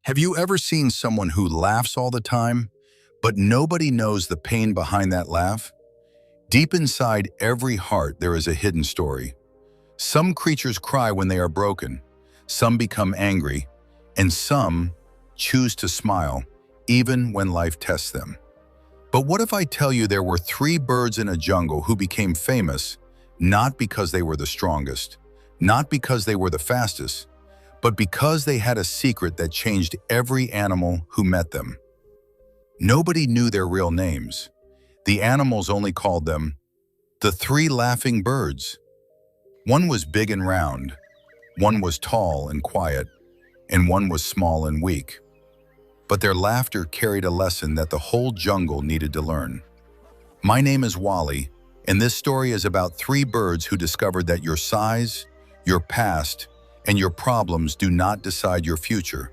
Have you ever seen someone who laughs all the time, but nobody knows the pain behind that laugh? Deep inside every heart, there is a hidden story. Some creatures cry when they are broken, some become angry, and some choose to smile, even when life tests them. But what if I tell you there were three birds in a jungle who became famous, not because they were the strongest, not because they were the fastest, but because they had a secret that changed every animal who met them. Nobody knew their real names. The animals only called them the three laughing birds. One was big and round, one was tall and quiet, and one was small and weak. But their laughter carried a lesson that the whole jungle needed to learn. My name is Wali, and this story is about three birds who discovered that your size, your past, and your problems do not decide your future.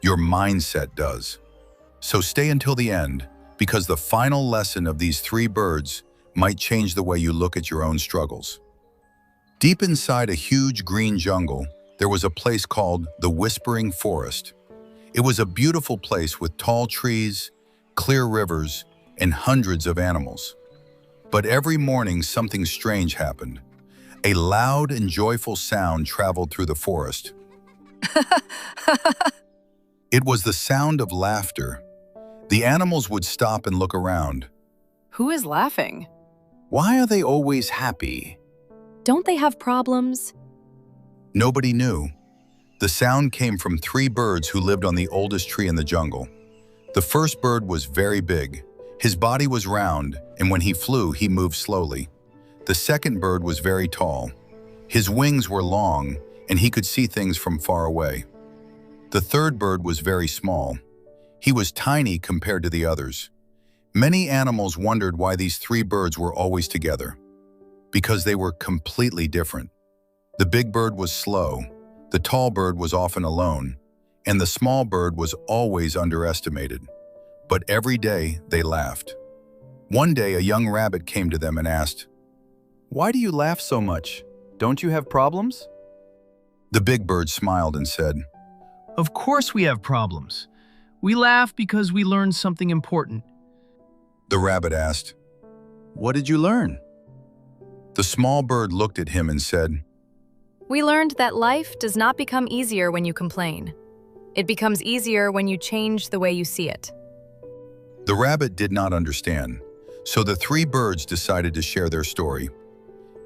Your mindset does. So stay until the end, because the final lesson of these three birds might change the way you look at your own struggles. Deep inside a huge green jungle, there was a place called the Whispering Forest. It was a beautiful place with tall trees, clear rivers, and hundreds of animals. But every morning something strange happened. A loud and joyful sound traveled through the forest. It was the sound of laughter. The animals would stop and look around. Who is laughing? Why are they always happy? Don't they have problems? Nobody knew. The sound came from three birds who lived on the oldest tree in the jungle. The first bird was very big. His body was round, and when he flew, he moved slowly. The second bird was very tall. His wings were long, and he could see things from far away. The third bird was very small. He was tiny compared to the others. Many animals wondered why these three birds were always together. Because they were completely different. The big bird was slow, the tall bird was often alone, and the small bird was always underestimated. But every day they laughed. One day a young rabbit came to them and asked, "Why do you laugh so much? Don't you have problems?" The big bird smiled and said, Of course we have problems. We laugh because we learned something important. The rabbit asked, "What did you learn?" The small bird looked at him and said, We learned that life does not become easier when you complain. It becomes easier when you change the way you see it. The rabbit did not understand, so the three birds decided to share their story.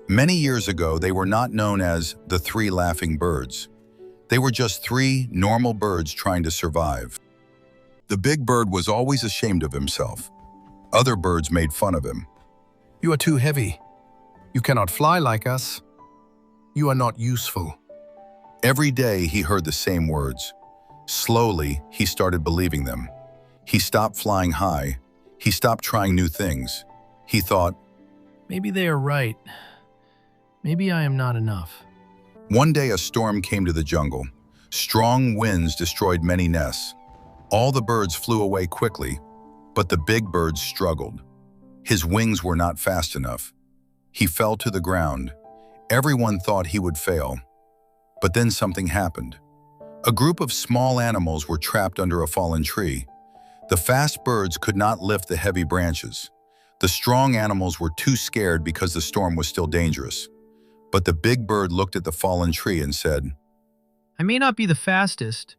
Many years ago, they were not known as the three laughing birds. They were just three normal birds trying to survive. The big bird was always ashamed of himself. Other birds made fun of him. You are too heavy. You cannot fly like us. You are not useful. Every day he heard the same words. Slowly, he started believing them. He stopped flying high. He stopped trying new things. He thought, Maybe they are right. Maybe I am not enough. One day a storm came to the jungle. Strong winds destroyed many nests. All the birds flew away quickly, but the big bird struggled. His wings were not fast enough. He fell to the ground. Everyone thought he would fail. But then something happened. A group of small animals were trapped under a fallen tree. The fast birds could not lift the heavy branches. The strong animals were too scared because the storm was still dangerous. But the big bird looked at the fallen tree and said, I may not be the fastest,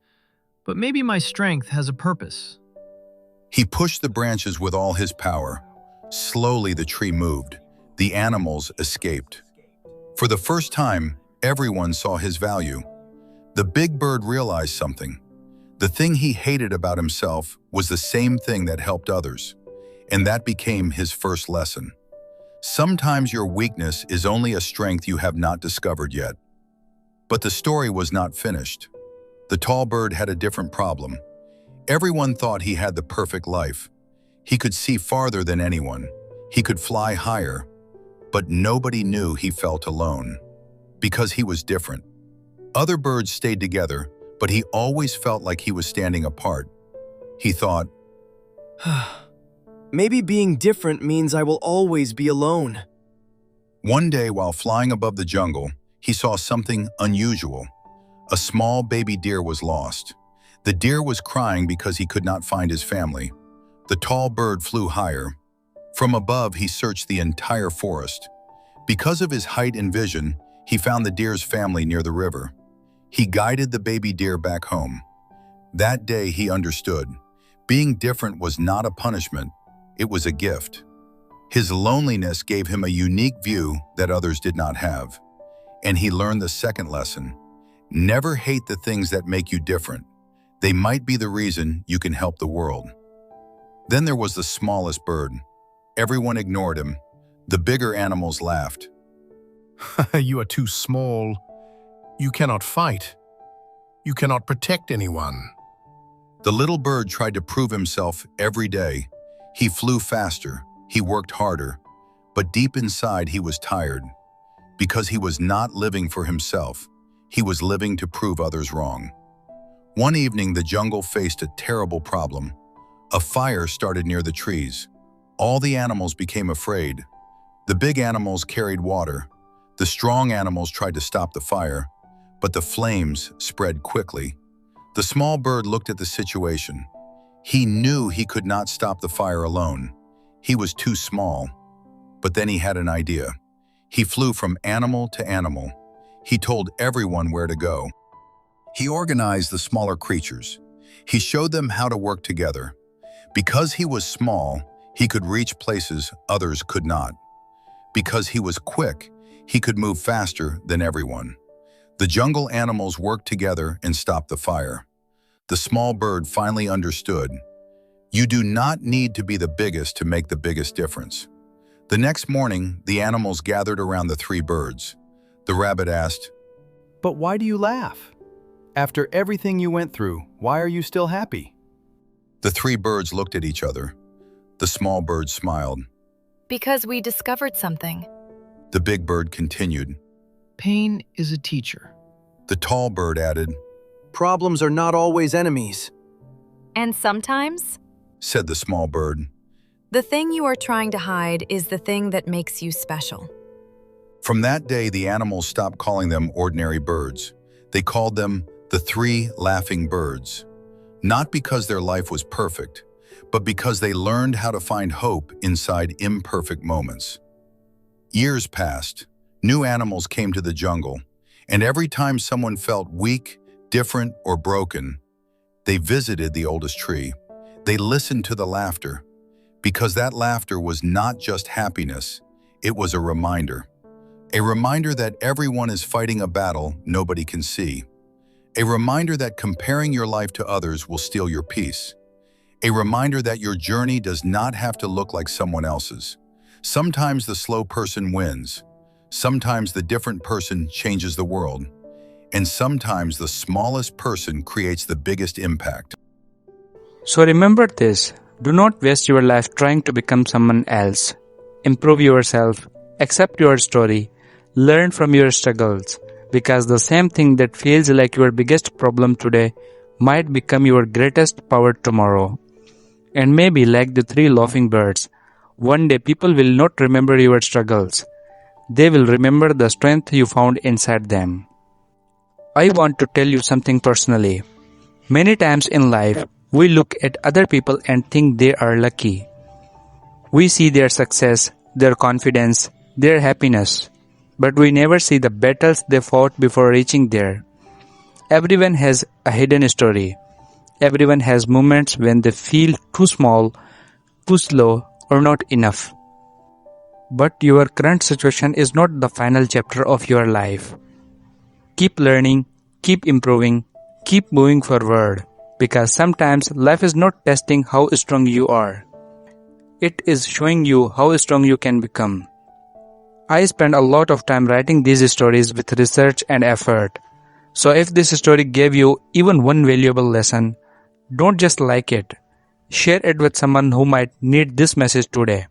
but maybe my strength has a purpose. He pushed the branches with all his power. Slowly the tree moved. The animals escaped. For the first time, everyone saw his value. The big bird realized something. The thing he hated about himself was the same thing that helped others. And that became his first lesson. Sometimes your weakness is only a strength you have not discovered yet. But the story was not finished. The tall bird had a different problem. Everyone thought he had the perfect life. He could see farther than anyone. He could fly higher. But nobody knew he felt alone. Because he was different. Other birds stayed together, but he always felt like he was standing apart. He thought, Maybe being different means I will always be alone. One day while flying above the jungle, he saw something unusual. A small baby deer was lost. The deer was crying because he could not find his family. The tall bird flew higher. From above, he searched the entire forest. Because of his height and vision, he found the deer's family near the river. He guided the baby deer back home. That day, he understood. Being different was not a punishment, it was a gift. His loneliness gave him a unique view that others did not have. And he learned the second lesson. Never hate the things that make you different. They might be the reason you can help the world. Then there was the smallest bird. Everyone ignored him. The bigger animals laughed. You are too small. You cannot fight. You cannot protect anyone. The little bird tried to prove himself every day. He flew faster, he worked harder, but deep inside he was tired. Because he was not living for himself, he was living to prove others wrong. One evening, the jungle faced a terrible problem. A fire started near the trees. All the animals became afraid. The big animals carried water. The strong animals tried to stop the fire, but the flames spread quickly. The small bird looked at the situation. He knew he could not stop the fire alone. He was too small. But then he had an idea. He flew from animal to animal. He told everyone where to go. He organized the smaller creatures. He showed them how to work together. Because he was small, he could reach places others could not. Because he was quick, he could move faster than everyone. The jungle animals worked together and stopped the fire. The small bird finally understood. You do not need to be the biggest to make the biggest difference. The next morning, the animals gathered around the three birds. The rabbit asked, "But why do you laugh? After everything you went through, why are you still happy?" The three birds looked at each other. The small bird smiled. Because we discovered something. The big bird continued. Pain is a teacher. The tall bird added, Problems are not always enemies. And sometimes, said the small bird. the thing you are trying to hide is the thing that makes you special. From that day, the animals stopped calling them ordinary birds. They called them the three laughing birds. Not because their life was perfect, but because they learned how to find hope inside imperfect moments. Years passed. New animals came to the jungle, and every time someone felt weak, different, or broken, they visited the oldest tree. They listened to the laughter, because that laughter was not just happiness, it was a reminder. A reminder that everyone is fighting a battle nobody can see. A reminder that comparing your life to others will steal your peace. A reminder that your journey does not have to look like someone else's. Sometimes the slow person wins. Sometimes the different person changes the world. And sometimes the smallest person creates the biggest impact. So remember this, do not waste your life trying to become someone else. Improve yourself, accept your story, learn from your struggles, because the same thing that feels like your biggest problem today might become your greatest power tomorrow. And maybe like the three laughing birds, one day people will not remember your struggles. They will remember the strength you found inside them. I want to tell you something personally. Many times in life, we look at other people and think they are lucky. We see their success, their confidence, their happiness, but we never see the battles they fought before reaching there. Everyone has a hidden story. Everyone has moments when they feel too small, too slow, or not enough. But your current situation is not the final chapter of your life. Keep learning, keep improving, keep moving forward, because sometimes life is not testing how strong you are. It is showing you how strong you can become. I spend a lot of time writing these stories with research and effort. So if this story gave you even one valuable lesson, don't just like it. Share it with someone who might need this message today.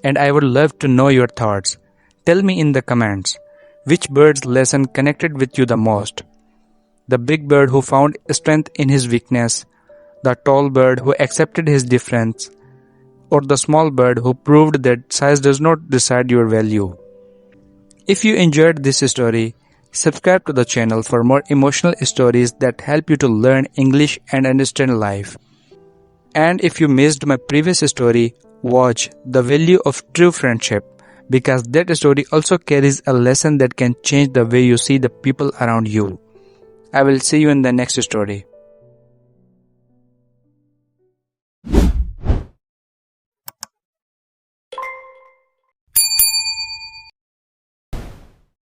And I would love to know your thoughts. Tell me in the comments, which bird's lesson connected with you the most? The big bird who found strength in his weakness, the tall bird who accepted his difference, or the small bird who proved that size does not decide your value. If you enjoyed this story, Subscribe to the channel for more emotional stories that help you to learn English and understand life. And if you missed my previous story, watch The Value of True Friendship, because that story also carries a lesson that can change the way you see the people around you. I will see you in the next story.